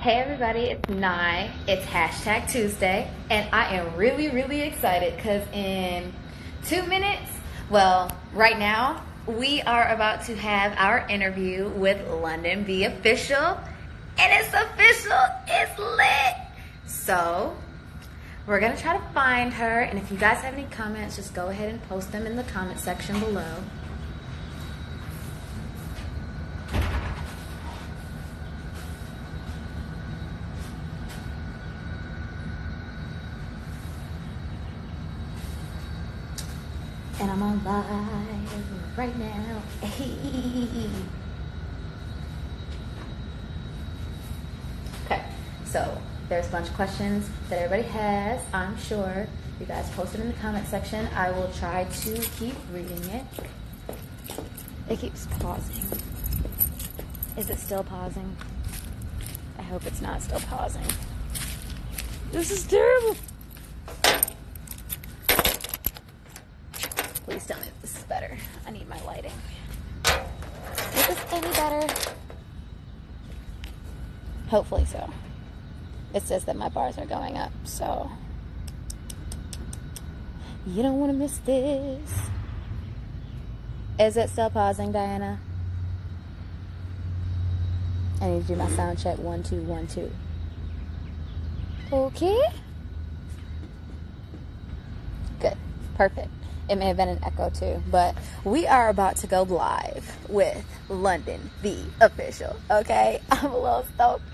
Hey everybody, it's Nye. It's hashtag Tuesday, and I am really, really excited because in 2 minutes, well, right now, we are about to have our interview with London the Official, and it's official, it's lit. So, we're gonna try to find her, and if you guys have any comments, just go ahead and post them in the comment section below. And I'm on live right now. Okay, so there's a bunch of questions that everybody has, I'm sure. You guys post it in the comment section. I will try to keep reading it. It keeps pausing. Is it still pausing? I hope it's not still pausing. This is terrible. Please tell me if this is better. I need my lighting. Is this any better? Hopefully so. It says that my bars are going up, so you don't want to miss this. Is it still pausing, Diana? I need to do my sound check. 1 2 1 2. Okay. Good. Perfect. It may have been an echo too, but we are about to go live with London the Official. Okay, I'm a little stoked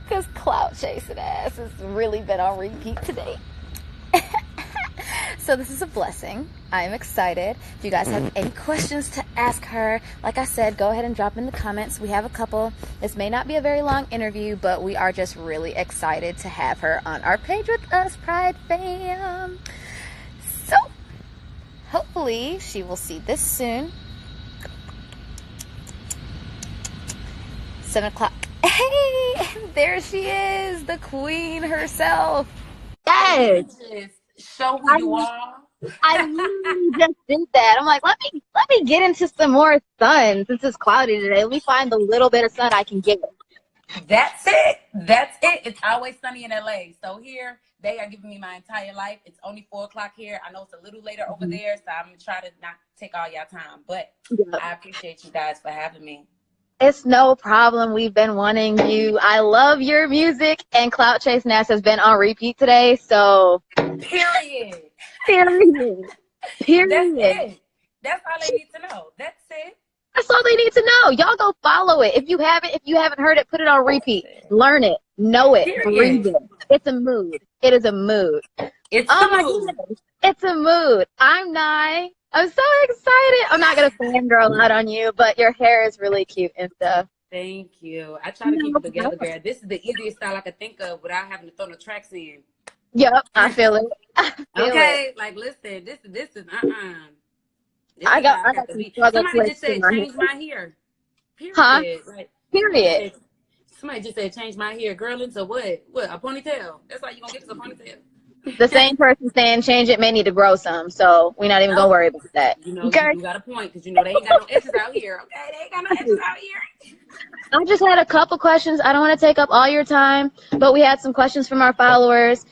because clout chasing ass has really been on repeat today. So this is a blessing. I am excited. If you guys have any questions to ask her, like I said, go ahead and drop in the comments. We have a couple. This may not be a very long interview, but we are just really excited to have her on our page with us, Pride fam. So hopefully she will see this soon. 7 o'clock. Hey, there she is, the queen herself. Yes. Show who you are. I literally just did that. I'm like, let me get into some more sun since it's cloudy today. Let me find the little bit of sun I can get. That's it. That's it. It's always sunny in LA. So here they are giving me my entire life. It's only 4 o'clock here. I know it's a little later over there, so I'm gonna try to not take all y'all time. But I appreciate you guys for having me. It's no problem. We've been wanting you. I love your music, and Clout Chase Nass has been on repeat today. So Period. period. That's it. That's all they need to know. That's it. That's all they need to know. Y'all go follow it. If you haven't heard it, put it on repeat. Learn it. Know it. Breathe it. It's a mood. It is a mood. It's my goodness. It's a mood. I'm Nye. I'm so excited. I'm not gonna fangirl out on you, but your hair is really cute and stuff. Thank you. I try to keep it together, girl. This is the easiest style I could think of without having to throw the tracks in. Yep, I feel it. Okay, like listen, this is I got some struggle somebody just said change my hair. Period. Like, period. Somebody just said change my hair, girl, into what? What, a ponytail? That's all you gonna get is a ponytail. The same person saying change it may need to grow some, so we're not even gonna worry about that. You know, you got a point, because you know they ain't got no edges out here. Okay, they ain't got no edges out here. I just had a couple questions. I don't want to take up all your time, but we had some questions from our followers.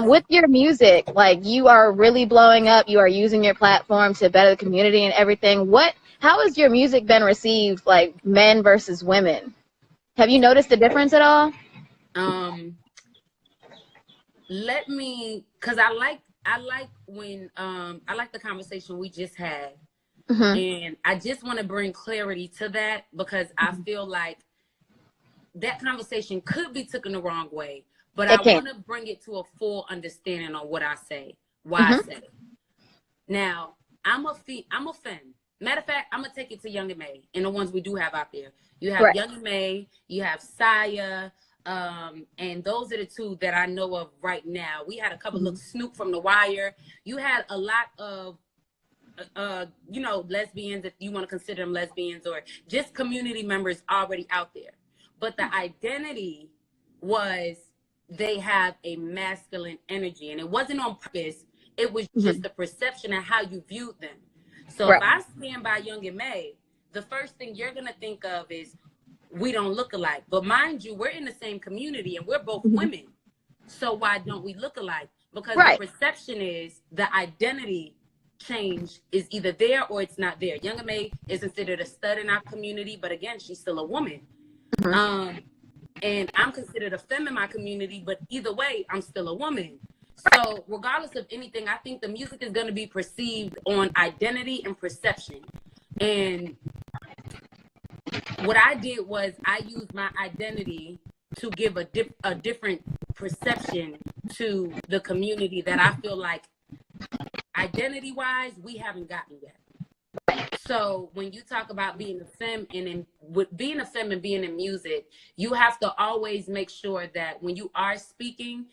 With your music, like, you are really blowing up. You are using your platform to better the community and everything. How has your music been received, like men versus women? Have you noticed a difference at all? Because I like when I like the conversation we just had. And I just want to bring clarity to that, because I feel like that conversation could be taken the wrong way, but I want to bring it to a full understanding on what I say, why I say it. Now, I'm a fan. Matter of fact, I'm gonna take it to Young and May and the ones we do have out there. You have Young and May, you have Saya, and those are the two that I know of right now. We had a couple of Snoop from The Wire. You had a lot of lesbians, if you want to consider them lesbians, or just community members already out there. But the identity was they have a masculine energy, and it wasn't on purpose. It was just the perception of how you viewed them. So if I stand by Young and May, the first thing you're going to think of is we don't look alike. But mind you, we're in the same community and we're both women. So why don't we look alike? Because the perception is the identity change is either there or it's not there. Young M.A is considered a stud in our community, but again, she's still a woman. And I'm considered a femme in my community, but either way, I'm still a woman. So regardless of anything, I think the music is going to be perceived on identity and perception. And what I did was I used my identity to give a different perception to the community that I feel like identity-wise, we haven't gotten yet. So when you talk about being a femme and being a femme and being in music, you have to always make sure that when you are speaking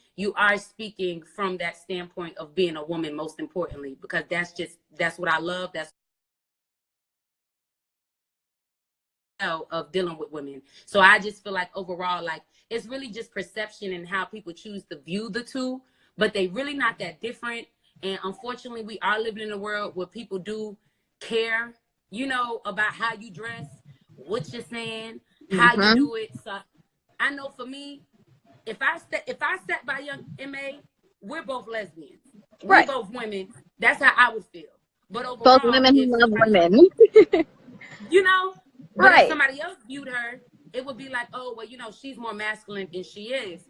from that standpoint of being a woman, most importantly, because that's what I love. That's of dealing with women. So I just feel like overall, like it's really just perception and how people choose to view the two, but they really not that different. And unfortunately, we are living in a world where people do care, you know, about how you dress, what you're saying, how you do it. So I know for me, if I sat by young M.A, we're both lesbians. We're both women. That's how I would feel. But overall, both women who love women. You know, but if somebody else viewed her, it would be like, oh, well, you know, she's more masculine than she is.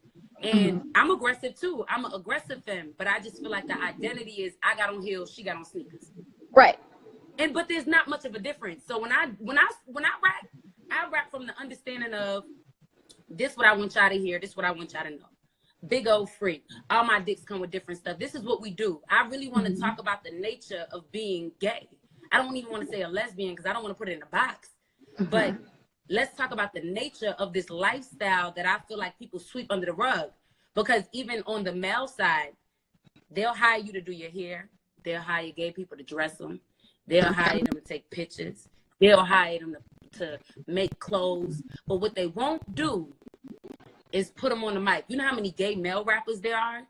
And I'm aggressive too. I'm an aggressive femme, but I just feel like the identity is I got on heels, she got on sneakers. Right. And but there's not much of a difference. So when I rap, I rap from the understanding of this what I want y'all to hear, this what I want y'all to know. Big old freak. All my dicks come with different stuff. This is what we do. I really want to talk about the nature of being gay. I don't even want to say a lesbian because I don't want to put it in a box. But let's talk about the nature of this lifestyle that I feel like people sweep under the rug. Because even on the male side, they'll hire you to do your hair. They'll hire gay people to dress them. They'll hire them to take pictures. They'll hire them to make clothes. But what they won't do is put them on the mic. You know how many gay male rappers there are?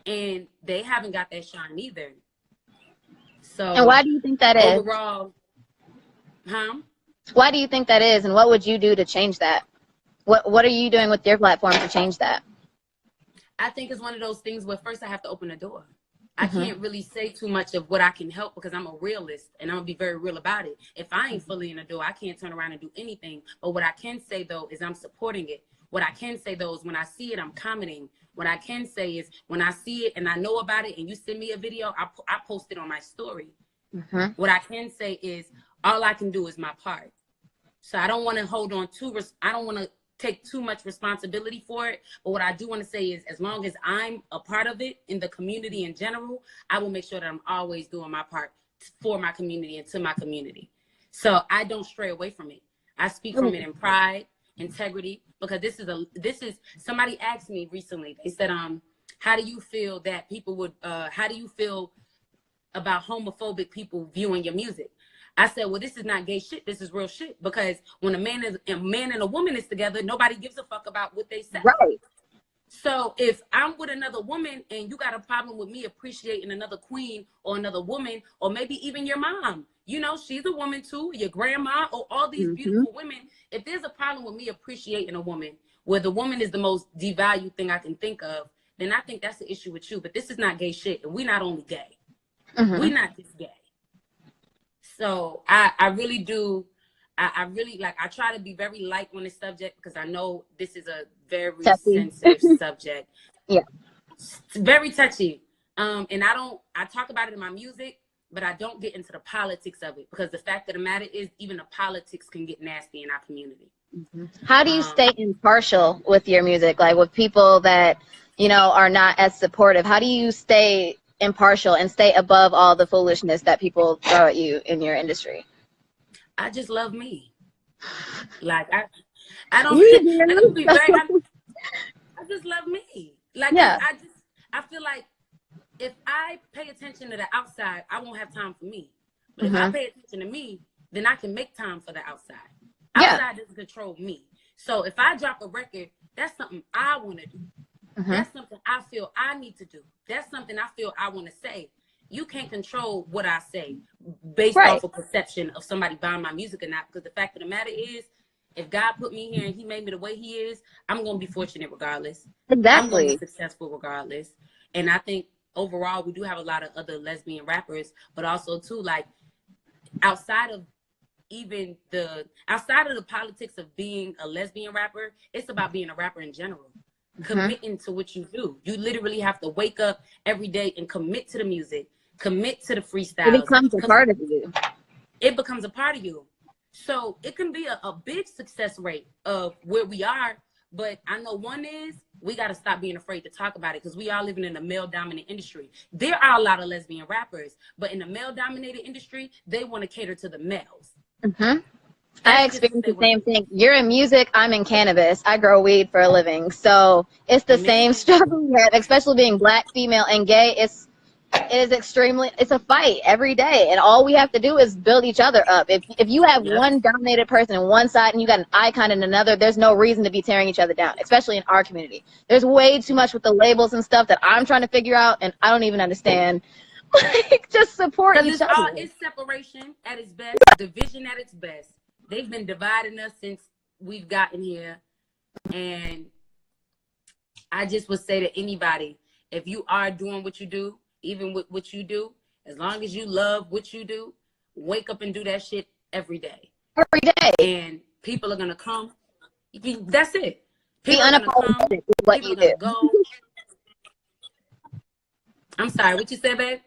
And they haven't got that shine either. So, and why do you think that is? Overall, why do you think that is, and what would you do to change that? What are you doing with your platform to change that? I think it's one of those things where first I have to open the door. I can't really say too much of what I can help because I'm a realist and I'm gonna be very real about it. If I ain't fully in the door, I can't turn around and do anything. But what I can say though is I'm supporting it. What I can say though is when I see it, I'm commenting. What I can say is when I see it and I know about it and you send me a video, I post it on my story. What I can say is all I can do is my part. So I don't want to hold on I don't want to take too much responsibility for it. But what I do want to say is as long as I'm a part of it in the community in general, I will make sure that I'm always doing my part for my community and to my community. So I don't stray away from it. I speak from it in pride, integrity, because this is somebody asked me recently, they said, how do you feel that people would, how do you feel about homophobic people viewing your music? I said, well, this is not gay shit. This is real shit. Because when a man and a woman is together, nobody gives a fuck about what they say. Right. So if I'm with another woman and you got a problem with me appreciating another queen or another woman, or maybe even your mom, you know, she's a woman too, your grandma, or all these beautiful women. If there's a problem with me appreciating a woman, where the woman is the most devalued thing I can think of, then I think that's the issue with you. But this is not gay shit. And we're not only gay. We're not just gay. So I really do. I really I try to be very light on this subject because I know this is a very sensitive subject. Yeah. It's very touchy. And I talk about it in my music, but I don't get into the politics of it because the fact of the matter is even the politics can get nasty in our community. How do you stay impartial with your music? Like with people that, you know, are not as supportive, how do you stay impartial and stay above all the foolishness that people throw at you in your industry? I just love me. Like I don't be very, I just love me. Like I feel like if I pay attention to the outside, I won't have time for me. But if I pay attention to me, then I can make time for the outside. Outside doesn't control me. So if I drop a record, that's something I want to do. That's something I feel I need to do. That's something I feel I want to say. You can't control what I say based off of perception of somebody buying my music or not. Because the fact of the matter is, If God put me here and he made me the way he is, I'm going to be fortunate regardless. I'm going to be successful regardless. And I think overall, we do have a lot of other lesbian rappers, but also too, like, outside of the politics of being a lesbian rapper, it's about being a rapper in general. Committing to what you do. You literally have to wake up every day and commit to the music, commit to the freestyles. It becomes a part of you. It becomes a part of you. So it can be a big success rate of where we are. But I know one is we got to stop being afraid to talk about it, because we are living in a male-dominant industry. There are a lot of lesbian rappers, but in the male-dominated industry, they want to cater to the males. I experience the same thing. You're in music, I'm in cannabis. I grow weed for a living. So it's the same struggle, especially being black, female, and gay. It's a fight every day. And all we have to do is build each other up. If you have one dominated person on one side and you got an icon in another, there's no reason to be tearing each other down, especially in our community. There's way too much with the labels and stuff that I'm trying to figure out, and I don't even understand. Like, just support each other. It's separation at its best, division at its best. They've been dividing us since we've gotten here. And I just would say to anybody, if you are doing what you do, even with what you do, as long as you love what you do, wake up and do that shit every day. Every day. And people are going to come. That's it. Be unapologetic with what you do. I'm sorry, what you said, babe?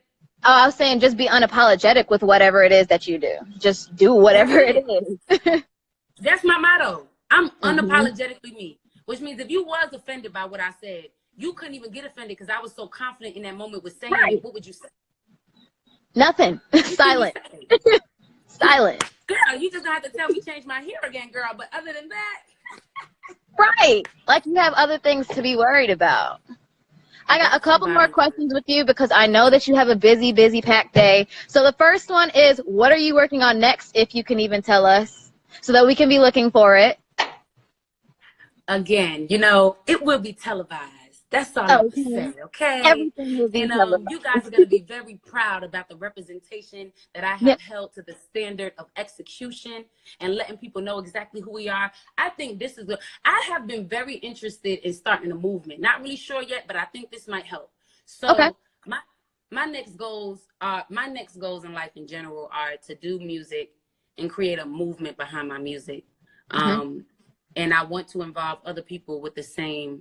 Oh, I was saying just be unapologetic with whatever it is that you do. Just do whatever it is. That's my motto. I'm unapologetically me, which means if you was offended by what I said, you couldn't even get offended because I was so confident in that moment with saying it. What would you say? Nothing. Silent. Silent. Girl, you just gonna have to tell me change my hair again, girl. But other than that. Right. Like you have other things to be worried about. I got a couple more questions with you because I know that you have a busy, packed day. So the first one is, what are you working on next, if you can even tell us, so that we can be looking for it? Again, it will be televised. That's all I'm saying, okay? Everything will be televised. You guys are going to be very proud about the representation that I have held to the standard of execution and letting people know exactly who we are. I think this is good. I have been very interested in starting a movement. Not really sure yet, but I think this might help. So my next goals in life in general are to do music and create a movement behind my music. And I want to involve other people with the same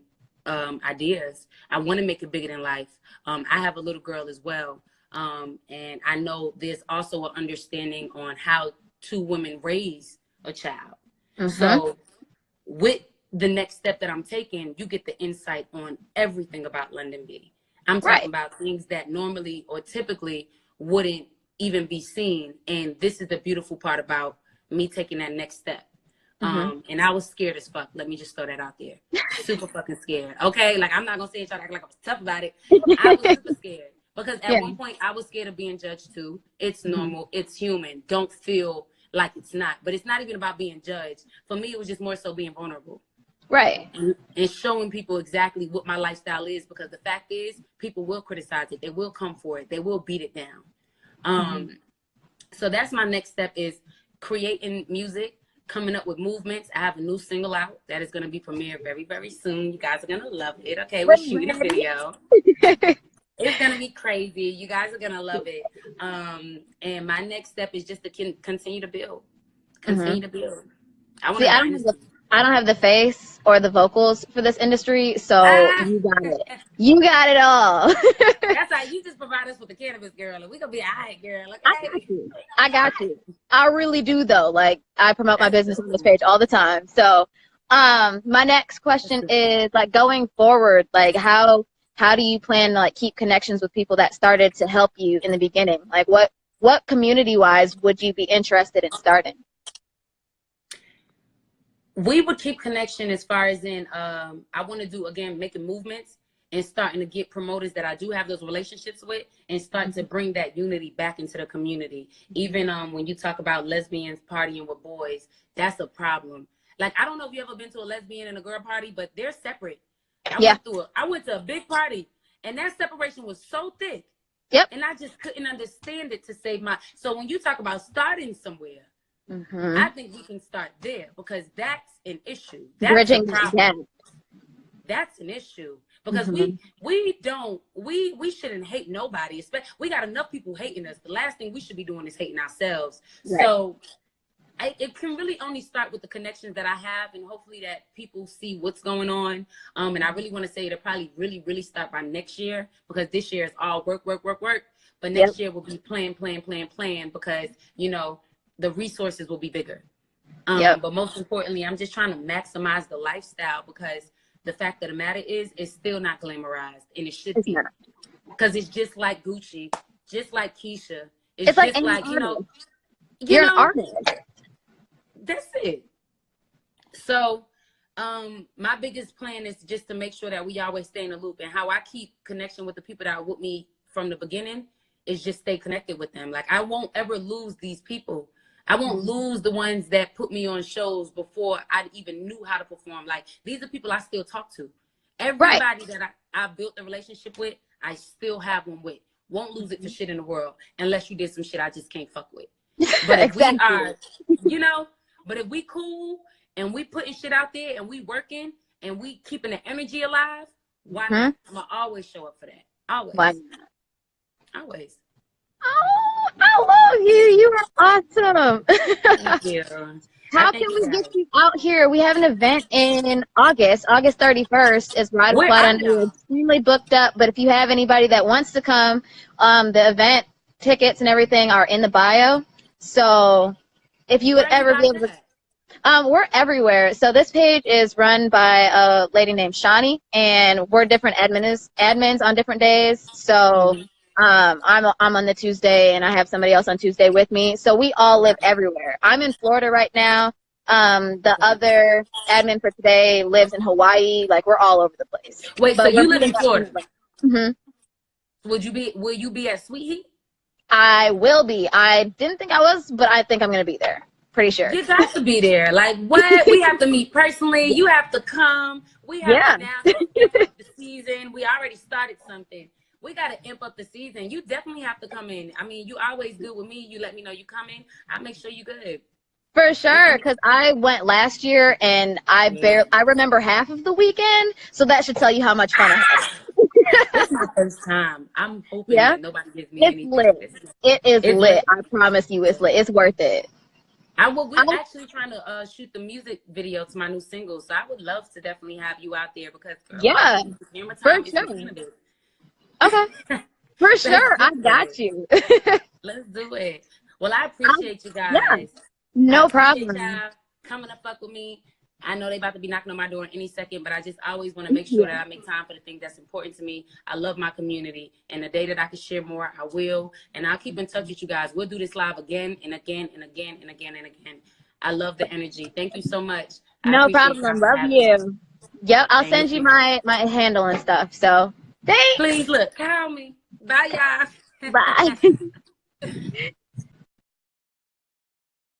ideas. I want to make it bigger than life. I have a little girl as well. And I know there's also an understanding on how two women raise a child. So with the next step that I'm taking, you get the insight on everything about London B. I'm talking about things that normally or typically wouldn't even be seen. And this is the beautiful part about me taking that next step. And I was scared as fuck. Let me just throw that out there. Super fucking scared. Okay? Like, I'm not going to say it, try to act like I was tough about it. I was super scared. Because at one point, I was scared of being judged too. It's normal. It's human. Don't feel like it's not. But it's not even about being judged. For me, it was just more so being vulnerable. Right. And showing people exactly what my lifestyle is. Because the fact is, people will criticize it. They will come for it. They will beat it down. So that's my next step, is creating music, coming up with movements. I have a new single out that is going to be premiered very, very soon. You guys are going to love it. Okay, we're shooting a video. It's going to be crazy. You guys are going to love it. And my next step is just to continue to build. Continue to build. I don't have the face or the vocals for this industry, so you got it. You got it all. That's how you just provide us with the cannabis, girl. And we going to be all right, girl. Okay. I got you. I really do, though. Like, I promote my business on this page all the time. So my next question is, like, going forward, like, how do you plan to, like, keep connections with people that started to help you in the beginning? Like, what community-wise would you be interested in starting? We would keep connection as far as in, I want to do, again, making movements and starting to get promoters that I do have those relationships with and starting to bring that unity back into the community. Even when you talk about lesbians partying with boys, that's a problem. Like, I don't know if you ever been to a lesbian and a girl party, but they're separate. I went to a big party and that separation was so thick. And I just couldn't understand it to save my. So when you talk about starting somewhere, I think we can start there because that's an issue. That's Bridging a the problem. gap. That's an issue because we shouldn't hate nobody. We got enough people hating us. The last thing we should be doing is hating ourselves. Right. So it can really only start with the connections that I have, and hopefully that people see what's going on. And I really want to say it'll probably really start by next year, because this year is all work. But next year will be plan, because, you know, the resources will be bigger. But most importantly, I'm just trying to maximize the lifestyle, because the fact of the matter is, it's still not glamorized, and it should be. Because it's just like Gucci, just like Keisha. It's just like you know, you're an artist. That's it. So, my biggest plan is just to make sure that we always stay in the loop. And how I keep connection with the people that are with me from the beginning is just stay connected with them. Like, I won't ever lose these people. I won't lose the ones that put me on shows before I even knew how to perform. Like, these are people I still talk to. Everybody that I built a relationship with, I still have one with. Won't lose it for shit in the world, unless you did some shit I just can't fuck with. But if we are, you know, but if we cool and we putting shit out there and we working and we keeping the energy alive, why not? I'm gonna always show up for that. Always. Why not? Always. Oh, I love you. You are awesome. Thank you. How can we get you out here? We have an event in August 31st is Pryde and Pleasure. I know we're extremely booked up, but if you have anybody that wants to come, the event tickets and everything are in the bio. So if you would ever be able to, we're everywhere. So this page is run by a lady named Shawnee, and we're different admins on different days. So I'm on the Tuesday, and I have somebody else on Tuesday with me. So we all live everywhere. I'm in Florida right now. The other admin for today lives in Hawaii. Like, we're all over the place. Wait, so you live in Florida? Will you be at Sweet Heat? I will be. I didn't think I was, but I think I'm going to be there. Pretty sure. You got to be there. Like, what? We have to meet personally. You have to come. We have to now amp up the season. We already started something. We got to amp up the season. You definitely have to come in. I mean, you always good with me. You let me know you coming. I'll make sure you good. For sure, because I went last year, and I remember half of the weekend, so that should tell you how much fun I had. It's my first time. I'm hoping that nobody gives me anything. Lit. It is lit. I promise you it's lit. It's worth it. We're actually trying to shoot the music video to my new single, so I would love to definitely have you out there, because camera time is limited. Okay. For sure. I got you. Let's do it. Well, I appreciate you guys. Yeah. No problem. Y'all coming to fuck with me. I know they about to be knocking on my door in any second, but I just always want to make sure that I make time for the thing that's important to me. I love my community, and the day that I can share more, I will. And I'll keep in touch with you guys. We'll do this live again and again and again and again and again. I love the energy. Thank you so much. No problem. Love you. Yep, I'll send you my handle and stuff. So thanks. Please look, call me. Bye, y'all. Bye.